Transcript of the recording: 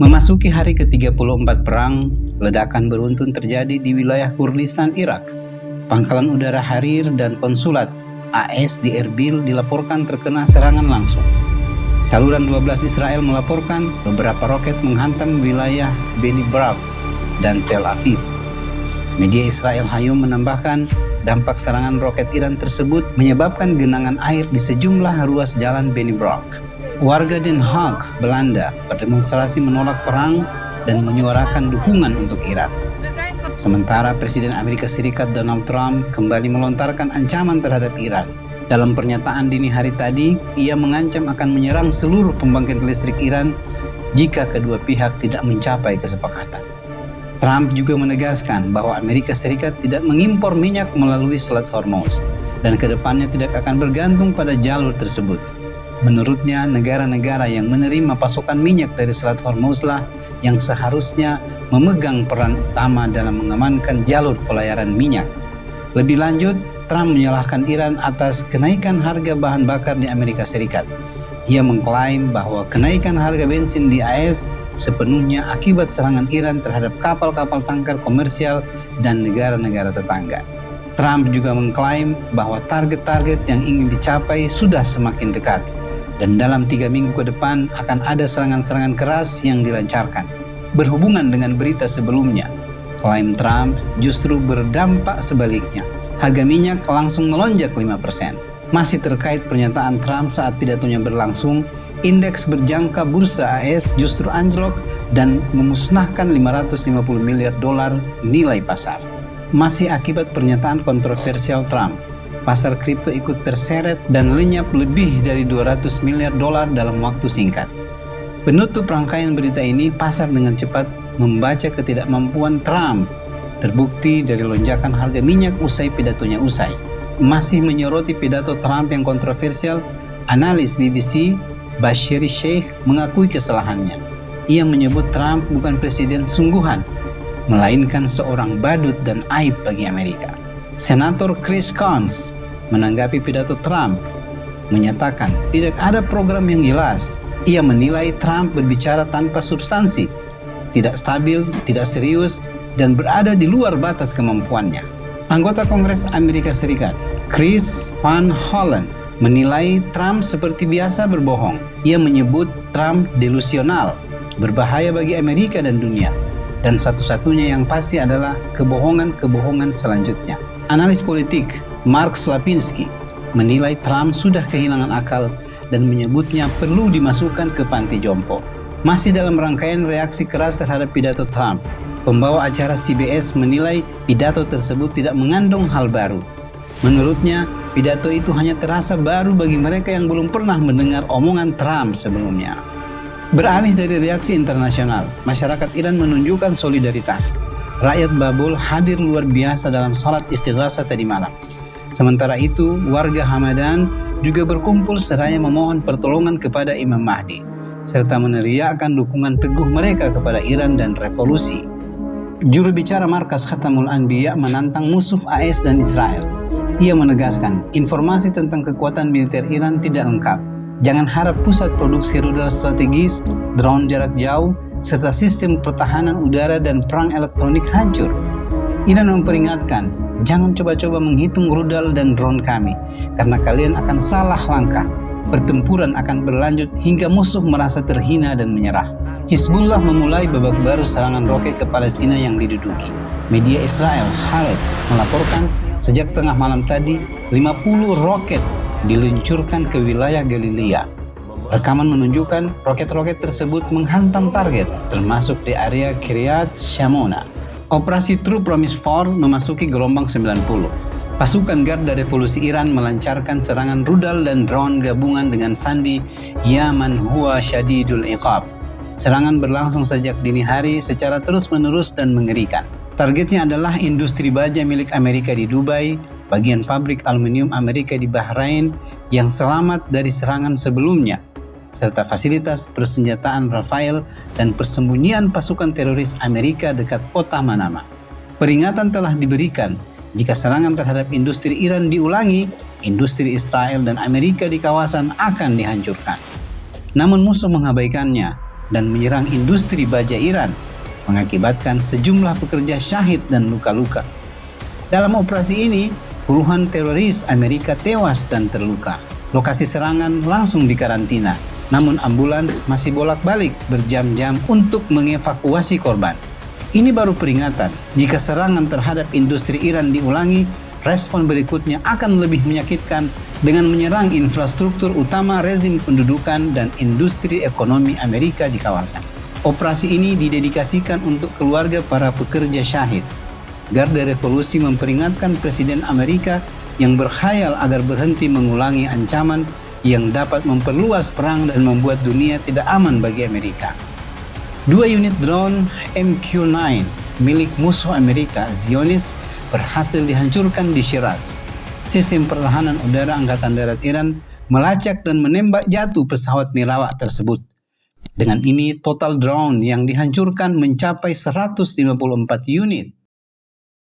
Memasuki hari ke-34 perang, ledakan beruntun terjadi di wilayah Kurdistan Irak. Pangkalan udara Harir dan konsulat AS di Erbil dilaporkan terkena serangan langsung. Saluran 12 Israel melaporkan beberapa roket menghantam wilayah Beni Brak dan Tel Aviv. Media Israel Hayom menambahkan dampak serangan roket Iran tersebut menyebabkan genangan air di sejumlah ruas jalan Beni Brak. Warga Den Haag, Belanda, berdemonstrasi menolak perang dan menyuarakan dukungan untuk Iran. Sementara Presiden Amerika Serikat Donald Trump kembali melontarkan ancaman terhadap Iran. Dalam pernyataan dini hari tadi, ia mengancam akan menyerang seluruh pembangkit listrik Iran jika kedua pihak tidak mencapai kesepakatan. Trump juga menegaskan bahwa Amerika Serikat tidak mengimpor minyak melalui Selat Hormuz dan kedepannya tidak akan bergantung pada jalur tersebut. Menurutnya, negara-negara yang menerima pasokan minyak dari Selat Hormuzlah yang seharusnya memegang peran utama dalam mengamankan jalur pelayaran minyak. Lebih lanjut, Trump menyalahkan Iran atas kenaikan harga bahan bakar di Amerika Serikat. Ia mengklaim bahwa kenaikan harga bensin di AS sepenuhnya akibat serangan Iran terhadap kapal-kapal tangkar komersial dan negara-negara tetangga. Trump juga mengklaim bahwa target-target yang ingin dicapai sudah semakin dekat. Dan dalam 3 minggu ke depan akan ada serangan-serangan keras yang dilancarkan. Berhubungan dengan berita sebelumnya, klaim Trump justru berdampak sebaliknya. Harga minyak langsung melonjak 5%. Masih terkait pernyataan Trump saat pidatonya berlangsung, indeks berjangka bursa AS justru anjlok dan memusnahkan 550 miliar dolar nilai pasar. Masih akibat pernyataan kontroversial Trump, pasar kripto ikut terseret dan lenyap lebih dari 200 miliar dolar dalam waktu singkat. Penutup rangkaian berita ini, pasar dengan cepat membaca ketidakmampuan Trump, terbukti dari lonjakan harga minyak usai pidatonya usai. Masih menyoroti pidato Trump yang kontroversial, analis BBC Bashiri Sheikh mengakui kesalahannya. Ia menyebut Trump bukan presiden sungguhan, melainkan seorang badut dan aib bagi Amerika. Senator Chris Coons menanggapi pidato Trump, menyatakan tidak ada program yang jelas. Ia menilai Trump berbicara tanpa substansi, tidak stabil, tidak serius, dan berada di luar batas kemampuannya. Anggota Kongres Amerika Serikat, Chris Van Hollen, menilai Trump seperti biasa berbohong. Ia menyebut Trump delusional, berbahaya bagi Amerika dan dunia, dan satu-satunya yang pasti adalah kebohongan-kebohongan selanjutnya. Analis politik Mark Slapinski menilai Trump sudah kehilangan akal dan menyebutnya perlu dimasukkan ke panti jompo. Masih dalam rangkaian reaksi keras terhadap pidato Trump, pembawa acara CBS menilai pidato tersebut tidak mengandung hal baru. Menurutnya, pidato itu hanya terasa baru bagi mereka yang belum pernah mendengar omongan Trump sebelumnya. Beralih dari reaksi internasional, masyarakat Iran menunjukkan solidaritas. Rakyat Babol hadir luar biasa dalam salat istighatsah tadi malam. Sementara itu, warga Hamadan juga berkumpul seraya memohon pertolongan kepada Imam Mahdi, serta meneriakkan dukungan teguh mereka kepada Iran dan revolusi. Juru bicara Markas Khatamul Anbiya menantang musuh AS dan Israel. Ia menegaskan, informasi tentang kekuatan militer Iran tidak lengkap. Jangan harap pusat produksi rudal strategis, drone jarak jauh, serta sistem pertahanan udara dan perang elektronik hancur. Iran memperingatkan, jangan coba-coba menghitung rudal dan drone kami, karena kalian akan salah langkah. Pertempuran akan berlanjut hingga musuh merasa terhina dan menyerah. Hizbullah memulai babak baru serangan roket ke Palestina yang diduduki. Media Israel Haaretz melaporkan sejak tengah malam tadi 50 roket diluncurkan ke wilayah Galilea. Rekaman menunjukkan roket-roket tersebut menghantam target, termasuk di area Kiryat Shmona. Operasi True Promise 4 memasuki gelombang 90. Pasukan Garda Revolusi Iran melancarkan serangan rudal dan drone gabungan dengan sandi Ya Man Huwa Syadidul Iqab. Serangan berlangsung sejak dini hari secara terus-menerus dan mengerikan. Targetnya adalah industri baja milik Amerika di Dubai, bagian pabrik aluminium Amerika di Bahrain yang selamat dari serangan sebelumnya, serta fasilitas persenjataan Rafael dan persembunyian pasukan teroris Amerika dekat kota Manama. Peringatan telah diberikan jika serangan terhadap industri Iran diulangi, industri Israel dan Amerika di kawasan akan dihancurkan. Namun musuh mengabaikannya dan menyerang industri baja Iran, mengakibatkan sejumlah pekerja syahid dan luka-luka. Dalam operasi ini, puluhan teroris Amerika tewas dan terluka. Lokasi serangan langsung dikarantina, namun ambulans masih bolak-balik berjam-jam untuk mengevakuasi korban. Ini baru peringatan, jika serangan terhadap industri Iran diulangi, respon berikutnya akan lebih menyakitkan dengan menyerang infrastruktur utama rezim pendudukan dan industri ekonomi Amerika di kawasan. Operasi ini didedikasikan untuk keluarga para pekerja syahid. Garda Revolusi memperingatkan Presiden Amerika yang berkhayal agar berhenti mengulangi ancaman yang dapat memperluas perang dan membuat dunia tidak aman bagi Amerika. 2 unit drone MQ-9 milik musuh Amerika, Zionis, berhasil dihancurkan di Shiraz. Sistem pertahanan udara Angkatan Darat Iran melacak dan menembak jatuh pesawat nilawak tersebut. Dengan ini, total drone yang dihancurkan mencapai 154 unit.